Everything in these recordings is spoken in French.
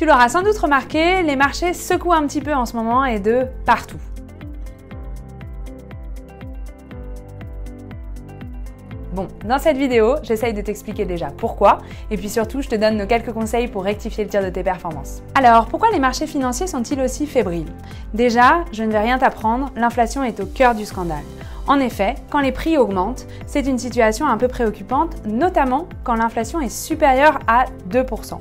Tu l'auras sans doute remarqué, les marchés secouent un petit peu en ce moment et de partout. Bon, dans cette vidéo, j'essaye de t'expliquer déjà pourquoi, et puis surtout, je te donne nos quelques conseils pour rectifier le tir de tes performances. Alors, pourquoi les marchés financiers sont-ils aussi fébriles? Déjà, je ne vais rien t'apprendre, l'inflation est au cœur du scandale. En effet, quand les prix augmentent, c'est une situation un peu préoccupante, notamment quand l'inflation est supérieure à 2%.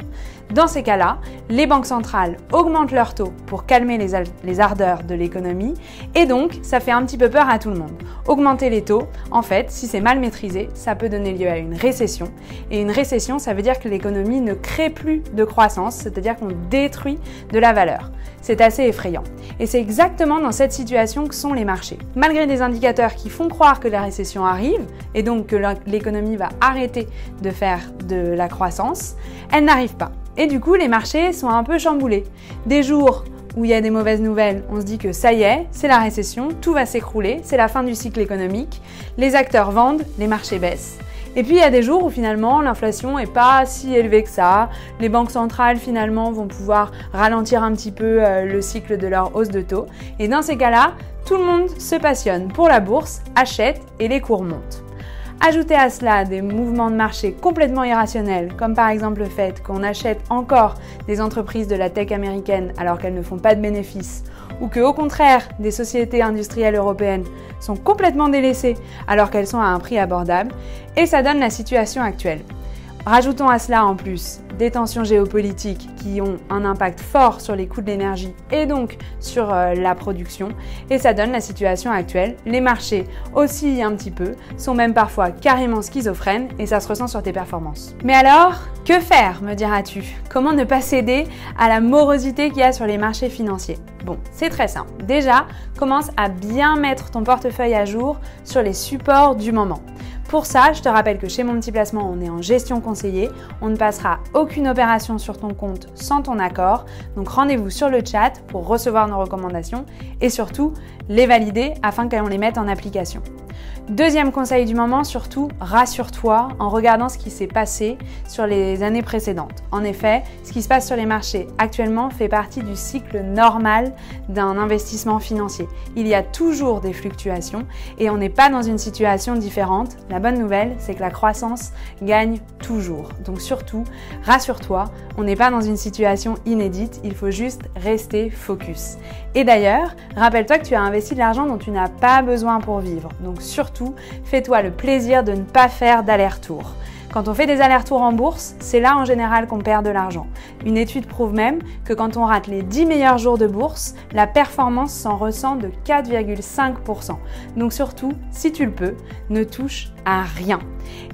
Dans ces cas-là, les banques centrales augmentent leurs taux pour calmer les ardeurs de l'économie et donc ça fait un petit peu peur à tout le monde. Augmenter les taux, en fait, si c'est mal maîtrisé, ça peut donner lieu à une récession. Et une récession, ça veut dire que l'économie ne crée plus de croissance, c'est-à-dire qu'on détruit de la valeur. C'est assez effrayant. Et c'est exactement dans cette situation que sont les marchés. Malgré des indicateurs qui font croire que la récession arrive et donc que l'économie va arrêter de faire de la croissance, elle n'arrive pas. Et du coup, les marchés sont un peu chamboulés. Des jours où il y a des mauvaises nouvelles, on se dit que ça y est, c'est la récession, tout va s'écrouler, c'est la fin du cycle économique, les acteurs vendent, les marchés baissent. Et puis il y a des jours où finalement l'inflation n'est pas si élevée que ça, les banques centrales finalement vont pouvoir ralentir un petit peu le cycle de leur hausse de taux. Et dans ces cas-là, tout le monde se passionne pour la bourse, achète et les cours montent. Ajoutez à cela des mouvements de marché complètement irrationnels, comme par exemple le fait qu'on achète encore des entreprises de la tech américaine alors qu'elles ne font pas de bénéfices, ou que au contraire, des sociétés industrielles européennes sont complètement délaissées alors qu'elles sont à un prix abordable, et ça donne la situation actuelle. Rajoutons à cela en plus des tensions géopolitiques qui ont un impact fort sur les coûts de l'énergie et donc sur la production, et ça donne la situation actuelle. Les marchés oscillent un petit peu, sont même parfois carrément schizophrènes et ça se ressent sur tes performances. Mais alors, que faire, me diras-tu? Comment ne pas céder à la morosité qu'il y a sur les marchés financiers? Bon, c'est très simple. Déjà, commence à bien mettre ton portefeuille à jour sur les supports du moment. Pour ça, je te rappelle que chez Mon Petit Placement, on est en gestion conseillée. On ne passera aucune opération sur ton compte sans ton accord. Donc rendez-vous sur le chat pour recevoir nos recommandations et surtout les valider afin qu'on les mette en application. Deuxième conseil du moment, surtout, rassure-toi en regardant ce qui s'est passé sur les années précédentes. En effet, ce qui se passe sur les marchés actuellement fait partie du cycle normal d'un investissement financier. Il y a toujours des fluctuations et on n'est pas dans une situation différente. La bonne nouvelle, c'est que la croissance gagne toujours. Donc surtout, rassure-toi, on n'est pas dans une situation inédite, il faut juste rester focus. Et d'ailleurs, rappelle-toi que tu as investi de l'argent dont tu n'as pas besoin pour vivre. Donc surtout, fais-toi le plaisir de ne pas faire d'aller-retour. Quand on fait des allers-retours en bourse, c'est là en général qu'on perd de l'argent. Une étude prouve même que quand on rate les 10 meilleurs jours de bourse, la performance s'en ressent de 4,5%. Donc surtout, si tu le peux, ne touche à rien.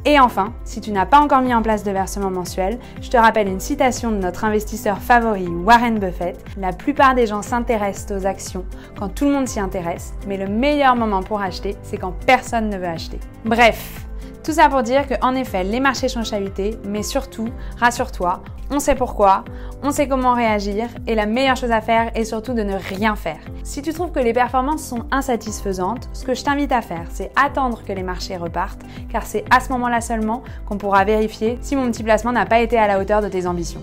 Et enfin, si tu n'as pas encore mis en place de versement mensuel, je te rappelle une citation de notre investisseur favori Warren Buffett. La plupart des gens s'intéressent aux actions quand tout le monde s'y intéresse, mais le meilleur moment pour acheter, c'est quand personne ne veut acheter. Bref, tout ça pour dire qu'en effet, les marchés sont chahutés, mais surtout, rassure-toi, on sait pourquoi, on sait comment réagir et la meilleure chose à faire est surtout de ne rien faire. Si tu trouves que les performances sont insatisfaisantes, ce que je t'invite à faire, c'est attendre que les marchés repartent, car c'est à ce moment-là seulement qu'on pourra vérifier si mon petit placement n'a pas été à la hauteur de tes ambitions.